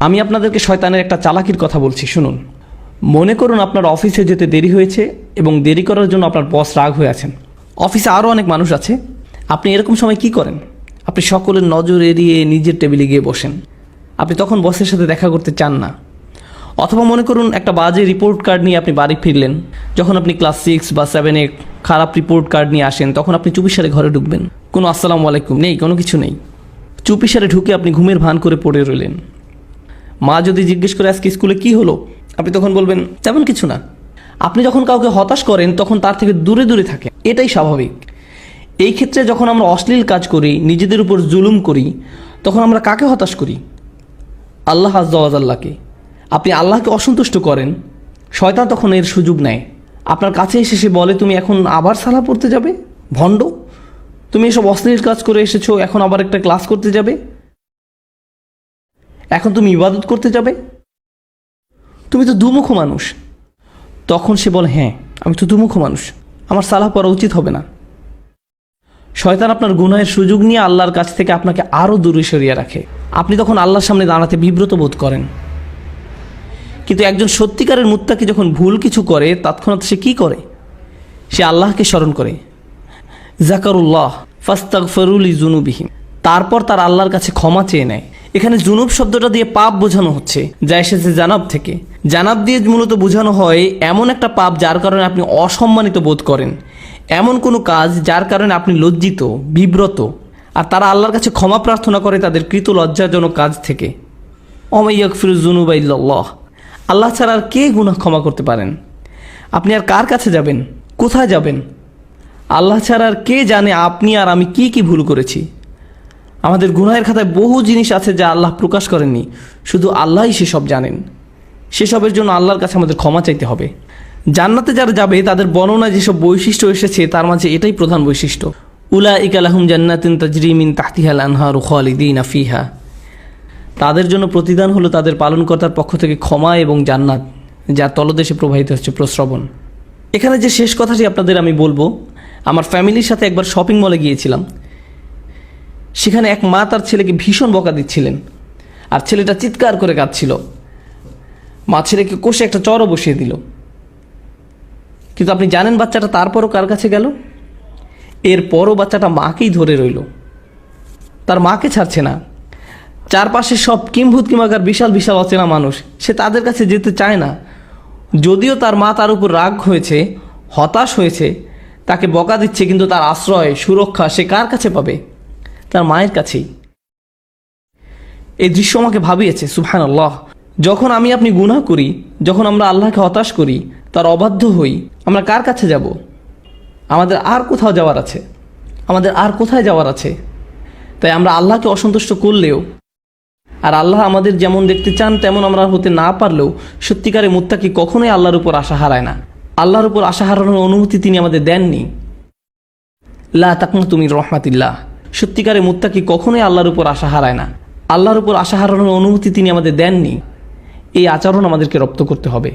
আমি আপনাদেরকে শয়তানের একটা চালাকির কথা বলছি, শুনুন। মনে করুন আপনার অফিসে যেতে দেরি হয়েছে এবং দেরি করার জন্য আপনার বস রাগ হয়ে আছেন। অফিসে আরও অনেক মানুষ আছে। আপনি এরকম সময় কি করেন? আপনি সকলের নজর এড়িয়ে নিজের টেবিলে গিয়ে বসেন। আপনি তখন বসের সাথে দেখা করতে চান না। অথবা মনে করুন একটা বাজে রিপোর্ট কার্ড নিয়ে আপনি বাড়ি ফিরলেন। যখন আপনি ক্লাস 6 বা 7-এ খারাপ রিপোর্ট কার্ড নিয়ে আসেন, তখন আপনি চুপিসারে ঘরে ঢুকবেন। কোনো আসসালামু আলাইকুম নেই, কোনো কিছু নেই। চুপিসারে ঢুকে আপনি ঘুমের ভান করে পড়ে রইলেন। মা যদি জিজ্ঞেস করে আজকে স্কুলে কি হলো, আপনি তখন বলবেন তেমন কিছু না। আপনি যখন কাউকে হতাশ করেন তখন তার থেকে দূরে দূরে থাকেন, এটাই স্বাভাবিক। এই ক্ষেত্রে যখন আমরা অশ্লীল কাজ করি, নিজেদের উপর জুলুম করি, তখন আমরা কাকে হতাশ করি? আল্লাহ আজ্জা ওয়া জাল্লাকে। আপনি আল্লাহকে অসন্তুষ্ট করেন, শয়তান তখন এর সুযোগ নেয়। আপনার কাছে এসে সে বলে, তুমি এখন আবার সালাহ পড়তে যাবে? ভণ্ড, তুমি এসব অশ্লীল কাজ করে এসেছো, এখন আবার একটা ক্লাস করতে যাবে? এখন তুমি ইবাদত করতে যাবে? তুমি তো দুমুখ মানুষ। তখন সে বলে, হ্যাঁ আমি তো দুমুখ মানুষ, আমার সালাহ পড়া উচিত হবে না। শয়তান আপনার গুনাহের সুযোগ নিয়ে আল্লাহর কাছ থেকে আপনাকে আরও দূরে সরিয়ে রাখে। আপনি তখন আল্লাহর সামনে দাঁড়াতে বিব্রত বোধ করেন। কিন্তু একজন সত্যিকারের মুত্তাকি যখন ভুল কিছু করে, তৎক্ষণাৎ সে কী করে? সে আল্লাহকে স্মরণ করে, জাকারুল্লাহ ফাস্তাগফিরু লিযুনুবিহিম, তারপর তার আল্লাহর কাছে ক্ষমা চেয়ে নেয়। এখানে জুনুব শব্দটা দিয়ে পাপ বোঝানো হচ্ছে, যা এসেছে জানাব থেকে। জানাব দিয়ে মূলত বোঝানো হয় এমন একটা পাপ যার কারণে আপনি অসম্মানিত বোধ করেন, এমন কোনো কাজ যার কারণে আপনি লজ্জিত, বিব্রত। আর তারা আল্লাহর কাছে ক্ষমা প্রার্থনা করে তাদের কৃত লজ্জাজনক কাজ থেকে। ওয়া ইয়াগফিরুয যুনুবা ইল্লাল্লাহ, আল্লাহ ছাড়া আর কে গুনাহ ক্ষমা করতে পারেন? আপনি আর কার কাছে যাবেন? কোথায় যাবেন? আল্লাহ ছাড়া আর কে জানে আপনি আর আমি কি কি ভুল করেছি? আমাদের গুনাহের খাতায় বহু জিনিস আছে যা আল্লাহ প্রকাশ করেননি, শুধু আল্লাহই সেসব জানেন। সেসবের জন্য আল্লাহর কাছে আমাদের ক্ষমা চাইতে হবে। জান্নাতে যারা যাবে তাদের বর্ণনায় যেসব বৈশিষ্ট্য এসেছে তার মাঝে এটাই প্রধান বৈশিষ্ট্য। উলাইকা লাহুম জান্নাতুন তাজরি মিন তাহতিহাল আনহারু খালিদিনা ফিহা, তাদের জন্য প্রতিদান হলো তাদের পালনকর্তার পক্ষ থেকে ক্ষমা এবং জান্নাত, যার তলদেশে প্রবাহিত হচ্ছে প্রস্রবণ। এখানে যে শেষ কথাটি আপনাদের আমি বলবো, আমার ফ্যামিলির সাথে একবার শপিং মলে গিয়েছিলাম। সেখানে এক মা তার ছেলেকে ভীষণ বকা দিচ্ছিলেন, আর ছেলেটা চিৎকার করে কাঁদছিল। মা ছেলেকে কষে একটা চড়ও বসিয়ে দিল। কিন্তু আপনি জানেন বাচ্চাটা তারপরও কার কাছে গেল? এরপরও বাচ্চাটা মাকেই ধরে রইল, তার মাকে ছাড়ছে না। চারপাশে সব কিম্ভূত কিমাকার বিশাল বিশাল অচেনা মানুষ, সে তাদের কাছে যেতে চায় না। যদিও তার মা তার উপর রাগ হয়েছে, হতাশ হয়েছে, তাকে বকা দিচ্ছে, কিন্তু তার আশ্রয় সুরক্ষা সে কার কাছে পাবে? তার মায়ের কাছেই। এই দৃশ্য আমাকে ভাবিয়েছে, সুবহানাল্লাহ। যখন আমি আপনি গুনাহ করি, যখন আমরা আল্লাহকে হতাশ করি, তার অবাধ্য হই, আমরা কার কাছে যাব? আমাদের আর কোথাও যাওয়ার আছে? আমাদের আর কোথায় যাওয়ার আছে? তাই আমরা আল্লাহকে অসন্তুষ্ট করলেও, আর আল্লাহ আমাদের যেমন দেখতে চান তেমন আমরা হতে না পারলেও, সত্যিকারে মুত্তাকি কখনোই আল্লাহর উপর আশা হারায় না। আল্লাহর উপর আশা হারানোর অনুমতি তিনি আমাদের দেননি। লা তাকনাতু মির রাহমাতিল্লাহ, সত্যিকারে মুত্তাকি কখনোই আল্লাহর উপর আশা হারায় না। আল্লাহর উপর আশা হারানোর অনুমতি তিনি আমাদের দেননি। এই আচরণ আমাদেরকে রপ্ত করতে হবে।